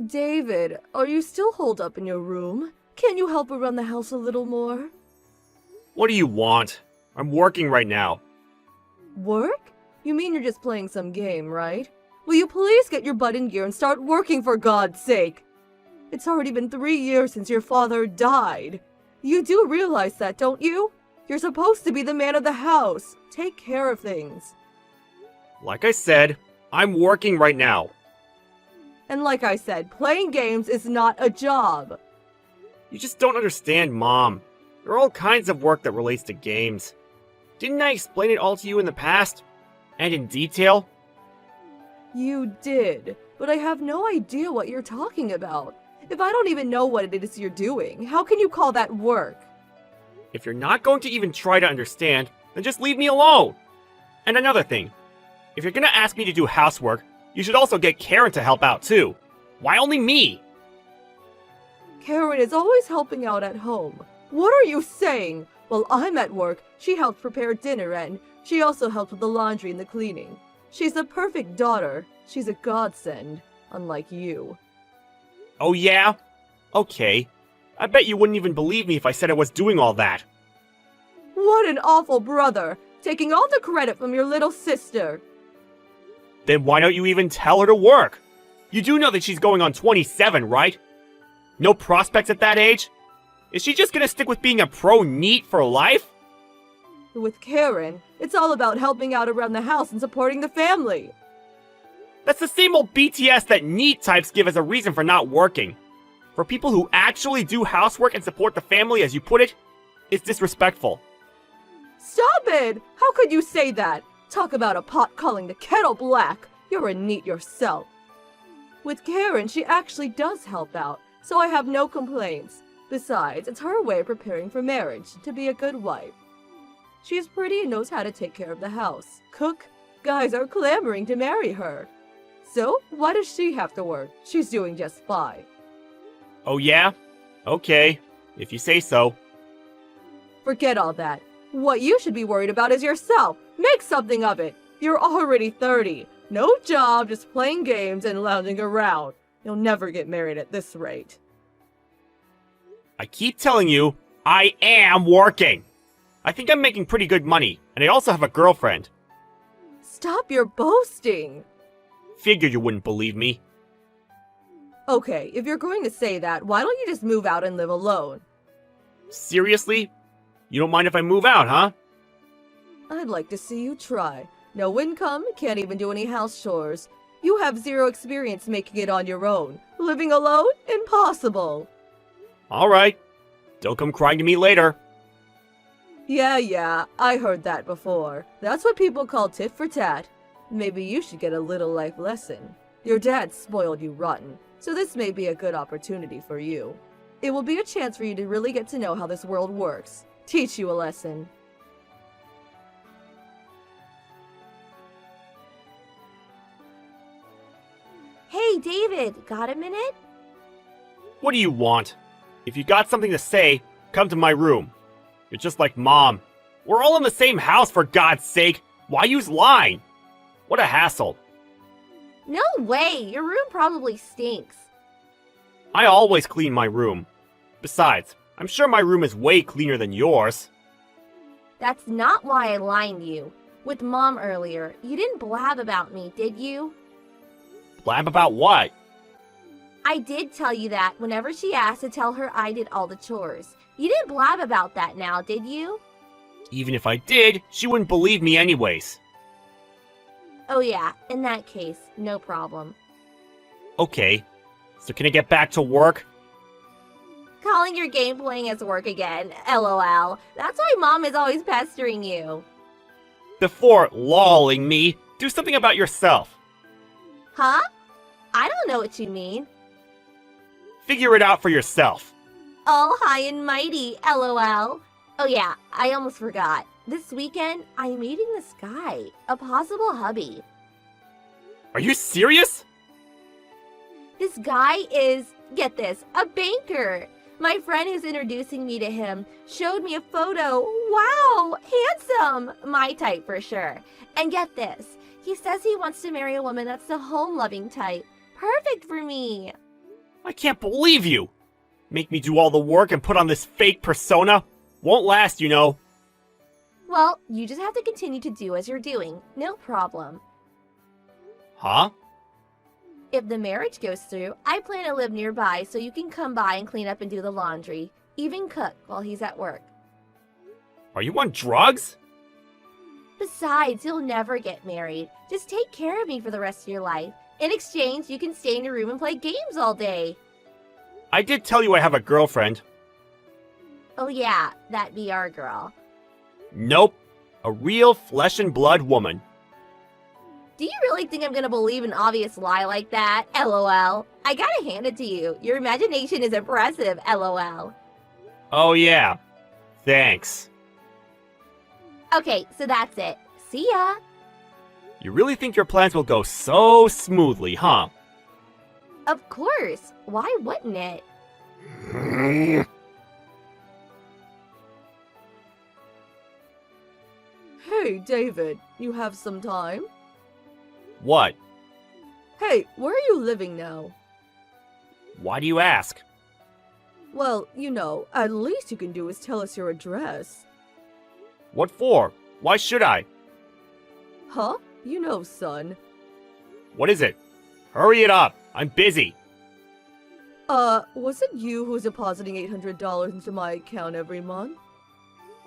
David, are you still holed up in your room? Can you help around the house a little more? What do you want? I'm working right now. Work? You mean you're just playing some game, right? Will you please get your butt in gear and start working for God's sake? It's already been 3 years since your father died. You do realize that, don't you? You're supposed to be the man of the house. Take care of things. Like I said, I'm working right now. And like I said, playing games is not a job. You just don't understand, Mom. There are all kinds of work that relates to games. Didn't I explain it all to you in the past? And in detail? You did, but I have no idea what you're talking about. If I don't even know what it is you're doing, how can you call that work? If you're not going to even try to understand, then just leave me alone. And another thing, if you're gonna ask me to do housework, you should also get Karen to help out too. Why only me? Karen is always helping out at home. What are you saying? While I'm at work, she helps prepare dinner and she also helps with the laundry and the cleaning. She's the perfect daughter. She's a godsend, unlike you. Oh yeah? Okay. I bet you wouldn't even believe me if I said I was doing all that. What an awful brother, taking all the credit from your little sister. Then why don't you even tell her to work? You do know that she's going on 27, right? No prospects at that age? Is she just gonna stick with being a pro NEET for life? With Karen, it's all about helping out around the house and supporting the family. That's the same old BTS that NEET types give as a reason for not working. For people who actually do housework and support the family, as you put it, it's disrespectful. Stop it! How could you say that? Talk about a pot calling the kettle black. You're a NEET yourself. With Karen, she actually does help out, so I have no complaints. Besides, it's her way of preparing for marriage, to be a good wife. She is pretty and knows how to take care of the house. Cook. Guys are clamoring to marry her. So, why does she have to work? She's doing just fine. Oh yeah? Okay, if you say so. Forget all that. What you should be worried about is yourself. Make something of it. You're already 30. No job, just playing games and lounging around. You'll never get married at this rate. I keep telling you, I am working. I think I'm making pretty good money, and I also have a girlfriend. Stop your boasting. Figured you wouldn't believe me. Okay, if you're going to say that, why don't you just move out and live alone? Seriously? You don't mind if I move out, huh? I'd like to see you try. No income, can't even do any house chores. You have zero experience making it on your own. Living alone? Impossible. Alright. Don't come crying to me later. Yeah, I heard that before. That's what people call tit for tat. Maybe you should get a little life lesson. Your dad spoiled you rotten, so this may be a good opportunity for you. It will be a chance for you to really get to know how this world works. Teach you a lesson. Hey, David, got a minute? What do you want? If you got something to say, come to my room. You're just like Mom. We're all in the same house, for God's sake. Why use line? What a hassle. No way, your room probably stinks. I always clean my room. Besides, I'm sure my room is way cleaner than yours. That's not why I lined you. With Mom earlier, you didn't blab about me, did you? Blab about what? I did tell you that whenever she asked to tell her I did all the chores. You didn't blab about that now, did you? Even if I did, she wouldn't believe me anyways. Oh yeah, in that case, no problem. Okay, so can I get back to work? Calling your game playing as work again, lol. That's why Mom is always pestering you. Before lolling me, do something about yourself. Huh? I don't know what you mean. Figure it out for yourself. All high and mighty, lol. Oh yeah, I almost forgot. This weekend, I'm meeting this guy, a possible hubby. Are you serious? This guy is, get this, a banker. My friend who's introducing me to him showed me a photo. Wow, handsome. My type for sure. And get this, he says he wants to marry a woman that's the home-loving type. Perfect for me. I can't believe you! Make me do all the work and put on this fake persona? Won't last, you know. Well, you just have to continue to do as you're doing. No problem. Huh? If the marriage goes through, I plan to live nearby so you can come by and clean up and do the laundry. Even cook while he's at work. Are you on drugs? Besides, you'll never get married. Just take care of me for the rest of your life. In exchange, you can stay in your room and play games all day. I did tell you I have a girlfriend. Oh yeah, that VR girl. Nope. A real flesh and blood woman. Do you really think I'm gonna believe an obvious lie like that? LOL. I gotta hand it to you. Your imagination is impressive, LOL. Oh yeah. Thanks. Okay, so that's it. See ya. You really think your plans will go so smoothly, huh? Of course. Why wouldn't it? Hey, David, you have some time? What? Hey, where are you living now? Why do you ask? Well, you know, at least you can do is tell us your address. What for? Why should I? Huh? You know, son. What is it? Hurry it up. I'm busy. Was it you who's depositing $800 into my account every month?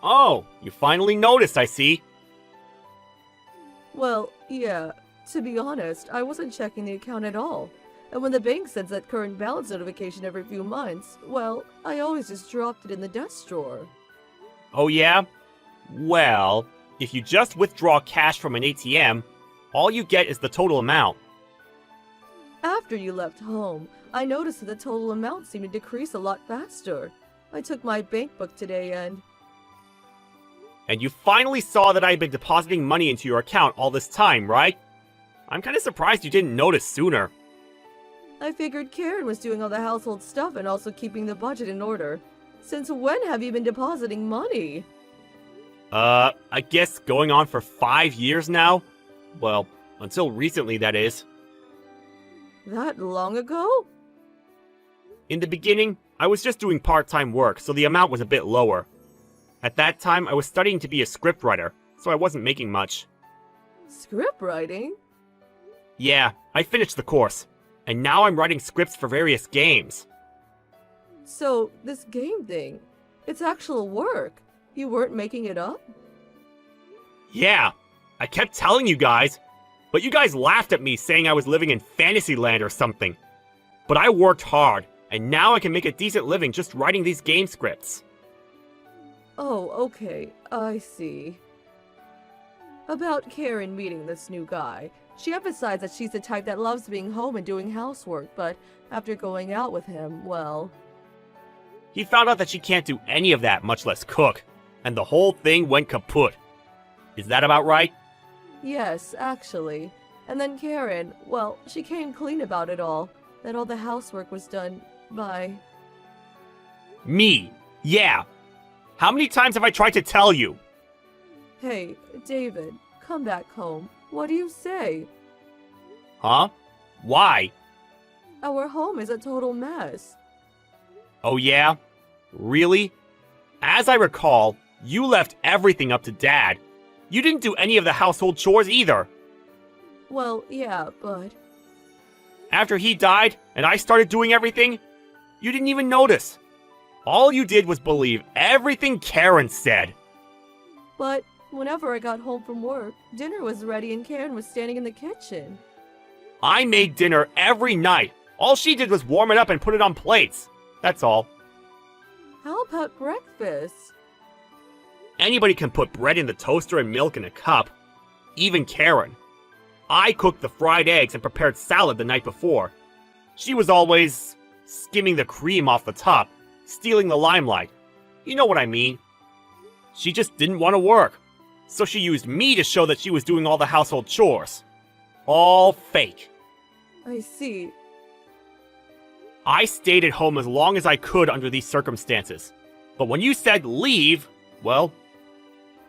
Oh, you finally noticed, I see. Well, yeah. To be honest, I wasn't checking the account at all. And when the bank sends that current balance notification every few months, well, I always just dropped it in the desk drawer. Oh yeah? Well, if you just withdraw cash from an ATM, all you get is the total amount. After you left home, I noticed that the total amount seemed to decrease a lot faster. I took my bank book today and... And you finally saw that I had been depositing money into your account all this time, right? I'm kinda surprised you didn't notice sooner. I figured Karen was doing all the household stuff and also keeping the budget in order. Since when have you been depositing money? I guess going on for 5 years now? Well, until recently, that is. That long ago? In the beginning, I was just doing part-time work, so the amount was a bit lower. At that time, I was studying to be a scriptwriter, so I wasn't making much. Script writing? Yeah, I finished the course, and now I'm writing scripts for various games. So, this game thing, it's actual work. You weren't making it up? Yeah, I kept telling you guys, but you guys laughed at me saying I was living in Fantasyland or something. But I worked hard, and now I can make a decent living just writing these game scripts. Oh, okay, I see. About Karen meeting this new guy, she emphasized that she's the type that loves being home and doing housework, but after going out with him, well... He found out that she can't do any of that, much less cook, and the whole thing went kaput. Is that about right? Yes, actually. And then Karen, well, she came clean about it all, that all the housework was done by... Me? Yeah. How many times have I tried to tell you? Hey, David, come back home. What do you say? Huh? Why? Our home is a total mess. Oh yeah? Really? As I recall, you left everything up to Dad. You didn't do any of the household chores either. Well, yeah, but... After he died, and I started doing everything, you didn't even notice. All you did was believe everything Karen said. But whenever I got home from work, dinner was ready and Karen was standing in the kitchen. I made dinner every night. All she did was warm it up and put it on plates. That's all. How about breakfast? Anybody can put bread in the toaster and milk in a cup. Even Karen. I cooked the fried eggs and prepared salad the night before. She was always skimming the cream off the top, stealing the limelight. You know what I mean. She just didn't want to work, so she used me to show that she was doing all the household chores. All fake. I see. I stayed at home as long as I could under these circumstances. But when you said leave, well,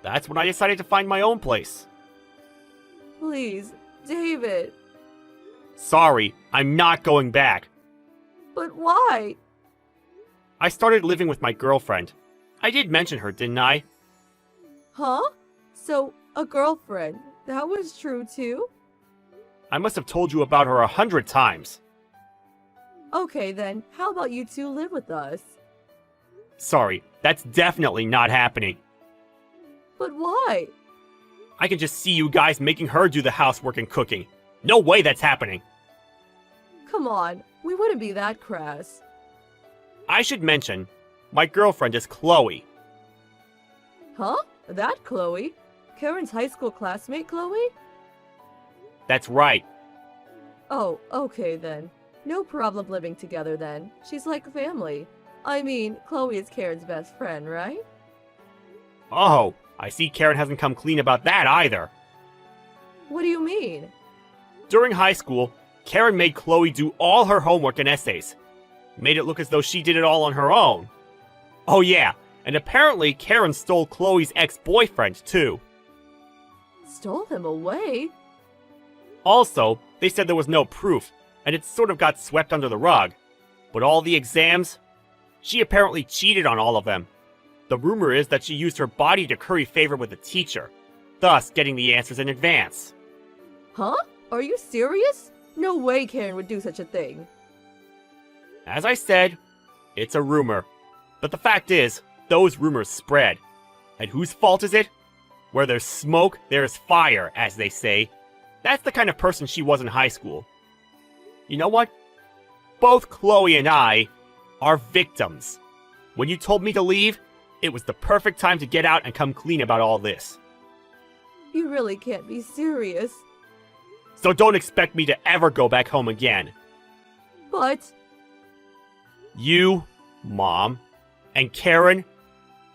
that's when I decided to find my own place. Please, David. Sorry, I'm not going back. But why? I started living with my girlfriend. I did mention her, didn't I? Huh? So, a girlfriend. That was true too? I must have told you about her 100 times. Okay then, how about you two live with us? Sorry, that's definitely not happening. But why? I can just see you guys making her do the housework and cooking. No way that's happening. Come on, we wouldn't be that crass. I should mention, my girlfriend is Chloe. Huh? That Chloe? Karen's high school classmate, Chloe? That's right. Oh, okay then. No problem living together then. She's like family. I mean, Chloe is Karen's best friend, right? Oh, I see Karen hasn't come clean about that either. What do you mean? During high school, Karen made Chloe do all her homework and essays. Made it look as though she did it all on her own. Oh yeah, and apparently Karen stole Chloe's ex-boyfriend too. Stole him away? Also, they said there was no proof, and it sort of got swept under the rug. But all the exams? She apparently cheated on all of them. The rumor is that she used her body to curry favor with the teacher, thus getting the answers in advance. Huh? Are you serious? No way Karen would do such a thing. As I said, it's a rumor. But the fact is, those rumors spread. And whose fault is it? Where there's smoke, there's fire, as they say. That's the kind of person she was in high school. You know what? Both Chloe and I are victims. When you told me to leave, it was the perfect time to get out and come clean about all this. You really can't be serious. So don't expect me to ever go back home again. But... You, Mom, and Karen,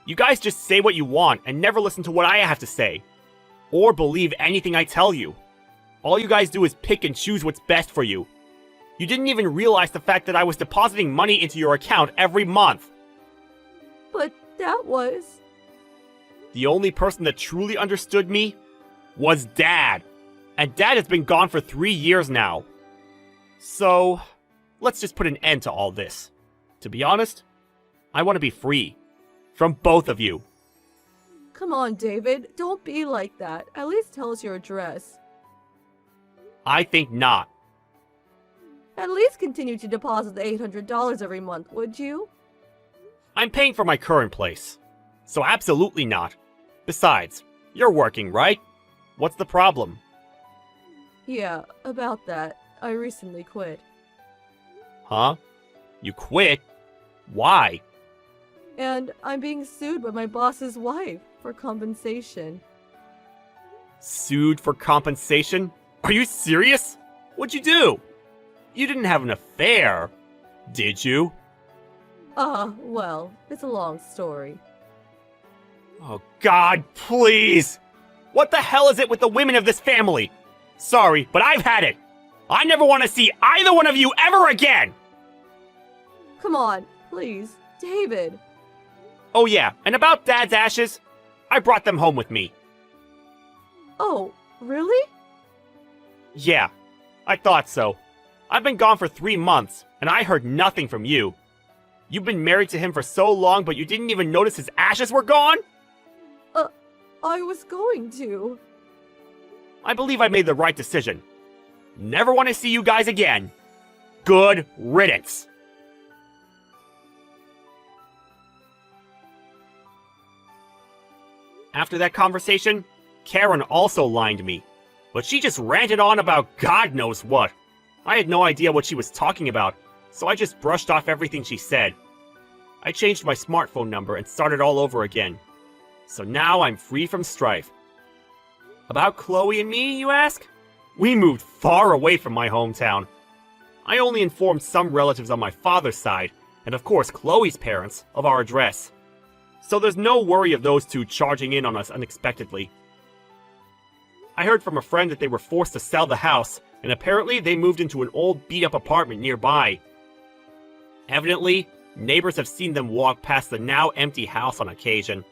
you guys just say what you want and never listen to what I have to say. Or believe anything I tell you. All you guys do is pick and choose what's best for you. You didn't even realize the fact that I was depositing money into your account every month. But that was... The only person that truly understood me was Dad. And Dad has been gone for 3 years now. So, let's just put an end to all this. To be honest, I want to be free. From both of you. Come on, David. Don't be like that. At least tell us your address. I think not. At least continue to deposit the $800 every month, would you? I'm paying for my current place. So absolutely not. Besides, you're working, right? What's the problem? Yeah, about that. I recently quit. Huh? You quit? Why? And I'm being sued by my boss's wife for compensation. Sued for compensation? Are you serious? What'd you do? You didn't have an affair, did you? Well, it's a long story. Oh God, please! What the hell is it with the women of this family? Sorry, but I've had it. I never want to see either one of you ever again! Come on, please, David. Oh yeah, and about Dad's ashes, I brought them home with me. Oh, really? Yeah, I thought so. I've been gone for 3 months, and I heard nothing from you. You've been married to him for so long, but you didn't even notice his ashes were gone? I was going to. I believe I made the right decision. Never want to see you guys again. Good riddance. After that conversation, Karen also lined me. But she just ranted on about God knows what. I had no idea what she was talking about, so I just brushed off everything she said. I changed my smartphone number and started all over again. So now I'm free from strife. About Chloe and me, you ask? We moved far away from my hometown. I only informed some relatives on my father's side, and of course Chloe's parents, of our address. So there's no worry of those two charging in on us unexpectedly. I heard from a friend that they were forced to sell the house, and apparently they moved into an old beat-up apartment nearby. Evidently, neighbors have seen them walk past the now empty house on occasion.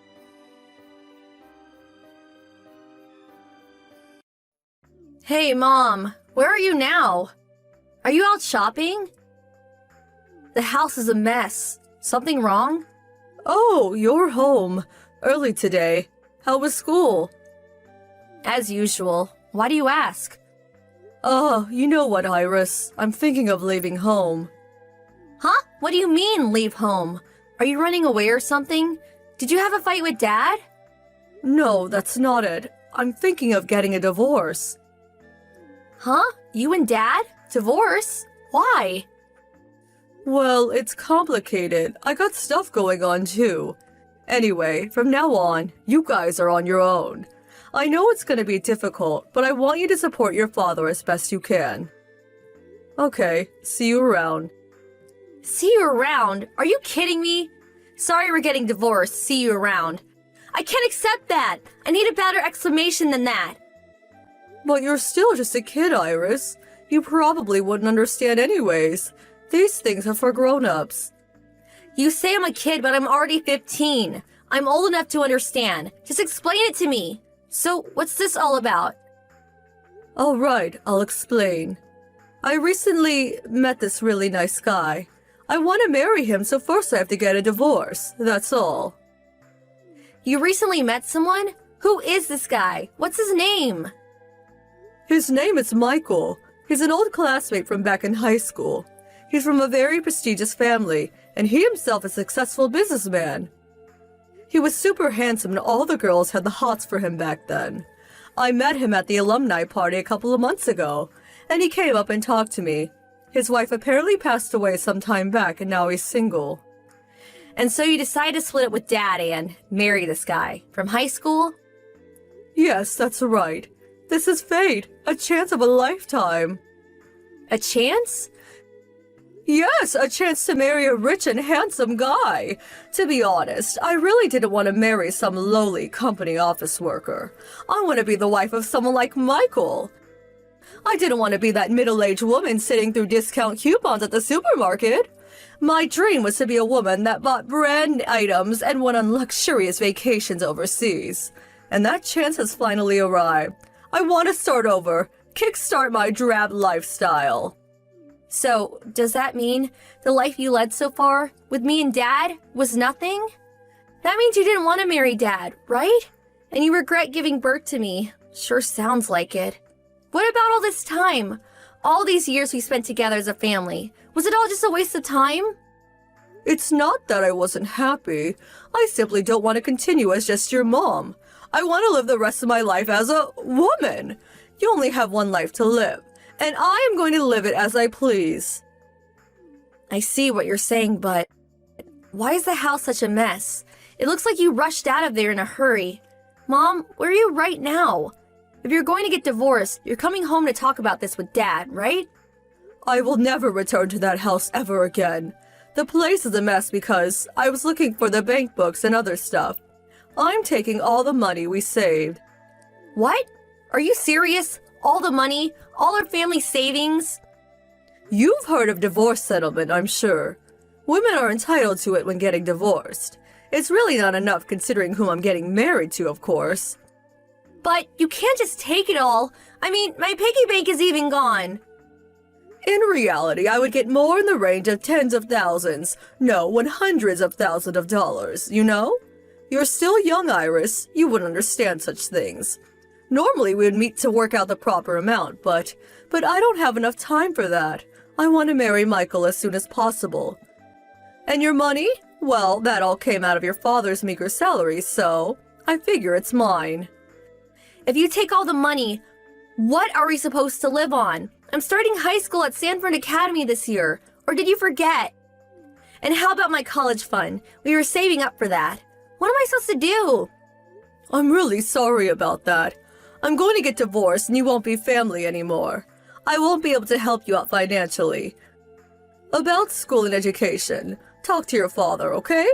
Hey, Mom, where are you now? Are you out shopping? The house is a mess. Something wrong? Oh, you're home. Early today. How was school? As usual. Why do you ask? You know what, Iris? I'm thinking of leaving home. Huh? What do you mean, leave home? Are you running away or something? Did you have a fight with Dad? No, that's not it. I'm thinking of getting a divorce. Huh? You and Dad? Divorce? Why? Well, it's complicated. I got stuff going on too. Anyway, from now on, you guys are on your own. I know it's gonna be difficult, but I want you to support your father as best you can. Okay, see you around. See you around? Are you kidding me? Sorry we're getting divorced. See you around. I can't accept that. I need a better explanation than that. But you're still just a kid, Iris. You probably wouldn't understand anyways. These things are for grown-ups. You say I'm a kid, but I'm already 15. I'm old enough to understand. Just explain it to me. So, what's this all about? All right, I'll explain. I recently met this really nice guy. I want to marry him, so first I have to get a divorce. That's all. You recently met someone? Who is this guy? What's his name? His name is Michael. He's an old classmate from back in high school. He's from a very prestigious family, and he himself is a successful businessman. He was super handsome and all the girls had the hots for him back then. I met him at the alumni party a couple of months ago, and he came up and talked to me. His wife apparently passed away some time back and now he's single. And so you decided to split up with Dad and marry this guy from high school? Yes, that's right. This is fate, a chance of a lifetime. A chance? Yes, a chance to marry a rich and handsome guy. To be honest, I really didn't want to marry some lowly company office worker. I want to be the wife of someone like Michael. I didn't want to be that middle-aged woman sitting through discount coupons at the supermarket. My dream was to be a woman that bought brand items and went on luxurious vacations overseas. And that chance has finally arrived. I want to start over, kickstart my drab lifestyle. So, does that mean the life you led so far, with me and Dad, was nothing? That means you didn't want to marry Dad, right? And you regret giving birth to me. Sure sounds like it. What about all this time? All these years we spent together as a family. Was it all just a waste of time? It's not that I wasn't happy. I simply don't want to continue as just your mom. I want to live the rest of my life as a woman. You only have one life to live, and I am going to live it as I please. I see what you're saying, but why is the house such a mess? It looks like you rushed out of there in a hurry. Mom, where are you right now? If you're going to get divorced, you're coming home to talk about this with Dad, right? I will never return to that house ever again. The place is a mess because I was looking for the bank books and other stuff. I'm taking all the money we saved. What? Are you serious? All the money? All our family savings? You've heard of divorce settlement, I'm sure. Women are entitled to it when getting divorced. It's really not enough considering whom I'm getting married to, of course. But you can't just take it all. I mean, my piggy bank is even gone. In reality, I would get more in the range of tens of thousands, no, hundreds of thousands of dollars, you know? You're still young, Iris. You wouldn't understand such things. Normally, we would meet to work out the proper amount, but I don't have enough time for that. I want to marry Michael as soon as possible. And your money? Well, that all came out of your father's meager salary, so I figure it's mine. If you take all the money, what are we supposed to live on? I'm starting high school at Sanford Academy this year. Or did you forget? And how about my college fund? We were saving up for that. What am I supposed to do? I'm really sorry about that. I'm going to get divorced and you won't be family anymore. I won't be able to help you out financially. About school and education, talk to your father, okay?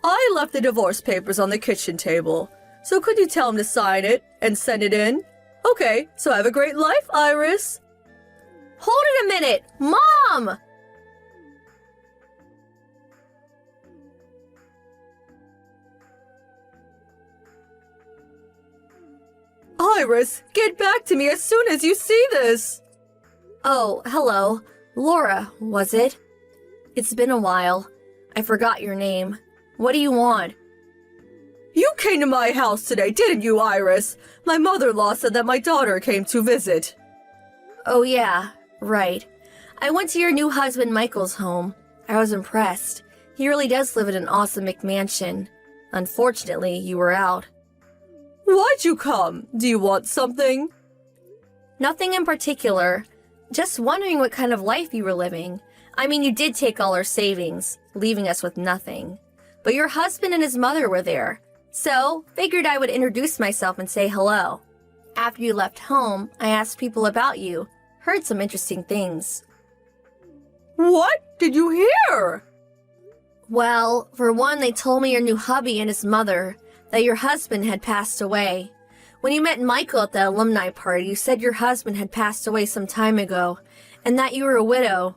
I left the divorce papers on the kitchen table. So could you tell him to sign it and send it in? Okay, so have a great life, Iris. Hold it a minute! Mom! Iris, get back to me as soon as you see this. Oh, hello. Laura, was it? It's been a while. I forgot your name. What do you want? You came to my house today, didn't you, Iris? My mother-in-law said that my daughter came to visit. Oh yeah, right. I went to your new husband Michael's home. I was impressed. He really does live in an awesome McMansion. Unfortunately, you were out. Why'd you come? Do you want something? Nothing in particular. Just wondering what kind of life you were living. I mean, you did take all our savings, leaving us with nothing. But your husband and his mother were there. So, figured I would introduce myself and say hello. After you left home, I asked people about you. Heard some interesting things. What did you hear? Well, for one, they told me your new hubby and his mother, that your husband had passed away. When you met Michael at the alumni party, you said your husband had passed away some time ago, and that you were a widow.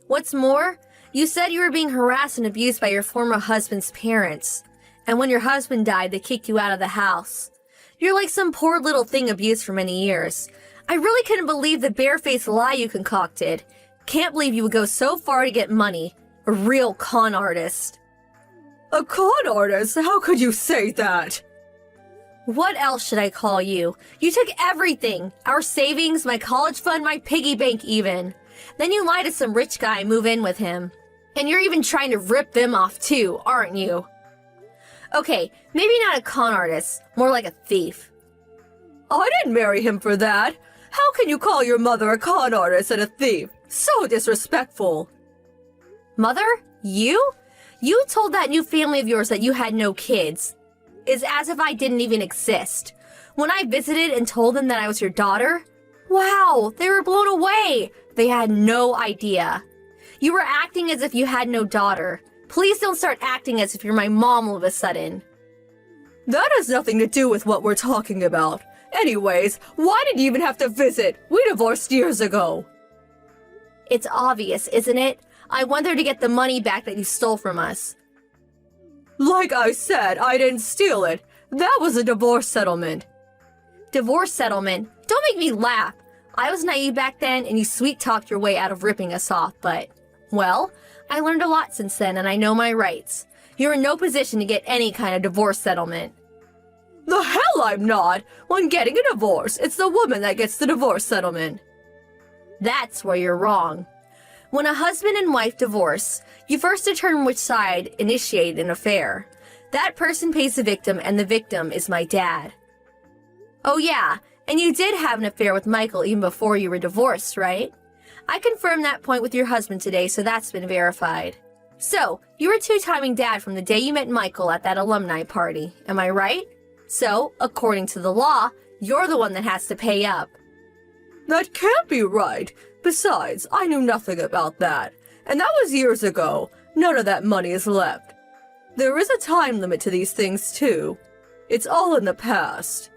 What's more, you said you were being harassed and abused by your former husband's parents. And when your husband died, they kicked you out of the house. You're like some poor little thing abused for many years. I really couldn't believe the barefaced lie you concocted. Can't believe you would go so far to get money. A real con artist. A con artist? How could you say that? What else should I call you? You took everything. Our savings, my college fund, my piggy bank even. Then you lied to some rich guy and move in with him. And you're even trying to rip them off too, aren't you? Okay, maybe not a con artist, more like a thief. I didn't marry him for that. How can you call your mother a con artist and a thief? So disrespectful. Mother? You? You told that new family of yours that you had no kids. It's as if I didn't even exist. When I visited and told them that I was your daughter, wow, they were blown away. They had no idea. You were acting as if you had no daughter. Please don't start acting as if you're my mom all of a sudden. That has nothing to do with what we're talking about. Anyways, why did you even have to visit? We divorced years ago. It's obvious, isn't it? I went there to get the money back that you stole from us. Like I said, I didn't steal it. That was a divorce settlement. Divorce settlement? Don't make me laugh. I was naive back then and you sweet-talked your way out of ripping us off, but, well, I learned a lot since then and I know my rights. You're in no position to get any kind of divorce settlement. The hell I'm not! When getting a divorce, it's the woman that gets the divorce settlement. That's where you're wrong. When a husband and wife divorce, you first determine which side initiated an affair. That person pays the victim and the victim is my dad. Oh yeah, and you did have an affair with Michael even before you were divorced, right? I confirmed that point with your husband today, so that's been verified. So, you were two-timing dad from the day you met Michael at that alumni party, am I right? So, according to the law, you're the one that has to pay up. That can't be right. Besides, I knew nothing about that. And that was years ago. None of that money is left. There is a time limit to these things, too. It's all in the past.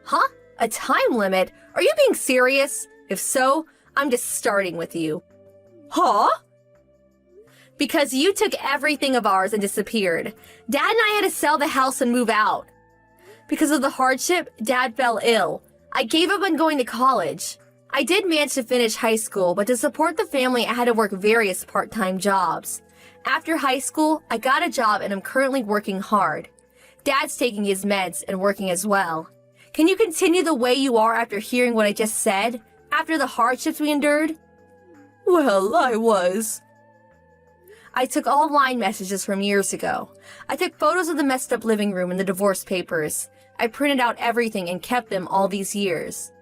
Huh? A time limit? Are you being serious? If so, I'm just starting with you. Huh? Because you took everything of ours and disappeared. Dad and I had to sell the house and move out. Because of the hardship, Dad fell ill. I gave up on going to college. I did manage to finish high school, but to support the family, I had to work various part-time jobs. After high school, I got a job and I'm currently working hard. Dad's taking his meds and working as well. Can you continue the way you are after hearing what I just said? After the hardships we endured? Well, I was. I took all line messages from years ago. I took photos of the messed up living room and the divorce papers. I printed out everything and kept them all these years.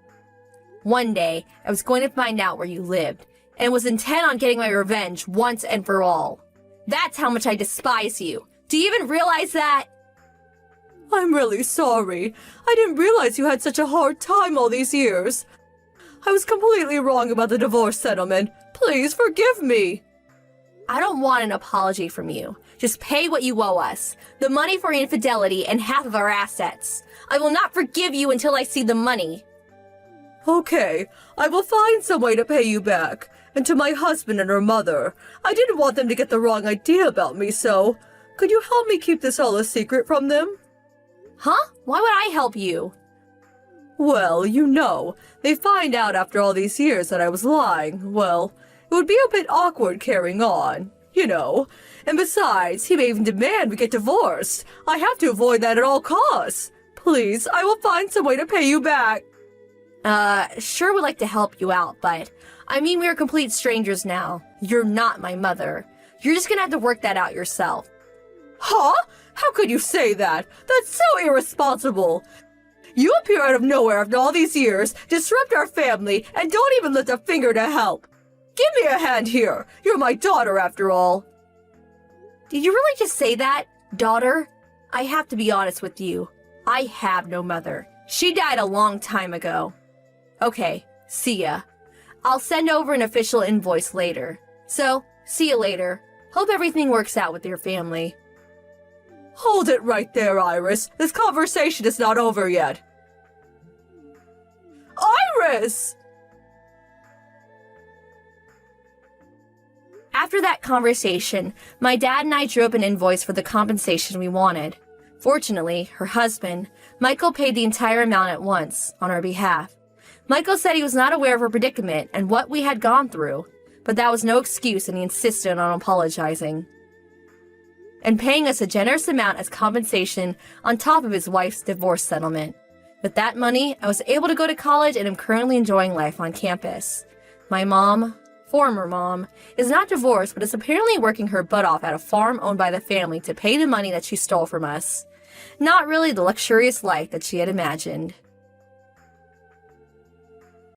One day, I was going to find out where you lived, and was intent on getting my revenge once and for all. That's how much I despise you. Do you even realize that? I'm really sorry. I didn't realize you had such a hard time all these years. I was completely wrong about the divorce settlement. Please forgive me. I don't want an apology from you. Just pay what you owe us. The money for infidelity and half of our assets. I will not forgive you until I see the money. Okay, I will find some way to pay you back. And to my husband and her mother. I didn't want them to get the wrong idea about me, so could you help me keep this all a secret from them? Huh? Why would I help you? Well, you know, they find out after all these years that I was lying. Well, It would be a bit awkward carrying on, you know. And besides, he may even demand we get divorced. I have to avoid that at all costs. Please, I will find some way to pay you back. Sure would like to help you out, but I mean, we are complete strangers now. You're not my mother. You're just gonna have to work that out yourself. Huh? How could you say that? That's so irresponsible. You appear out of nowhere after all these years, disrupt our family, and don't even lift a finger to help. Give me a hand here. You're my daughter after all. Did you really just say that, daughter? I have to be honest with you. I have no mother. She died a long time ago. Okay, see ya. I'll send over an official invoice later. So, see you later. Hope everything works out with your family. Hold it right there, Iris. This conversation is not over yet. Iris! After that conversation, my dad and I drew up an invoice for the compensation we wanted. Fortunately, her husband, Michael, paid the entire amount at once on our behalf. Michael said he was not aware of her predicament and what we had gone through, but that was no excuse and he insisted on apologizing and paying us a generous amount as compensation on top of his wife's divorce settlement. With that money, I was able to go to college and am currently enjoying life on campus. My mom, former mom, is not divorced but is apparently working her butt off at a farm owned by the family to pay the money that she stole from us. Not really the luxurious life that she had imagined.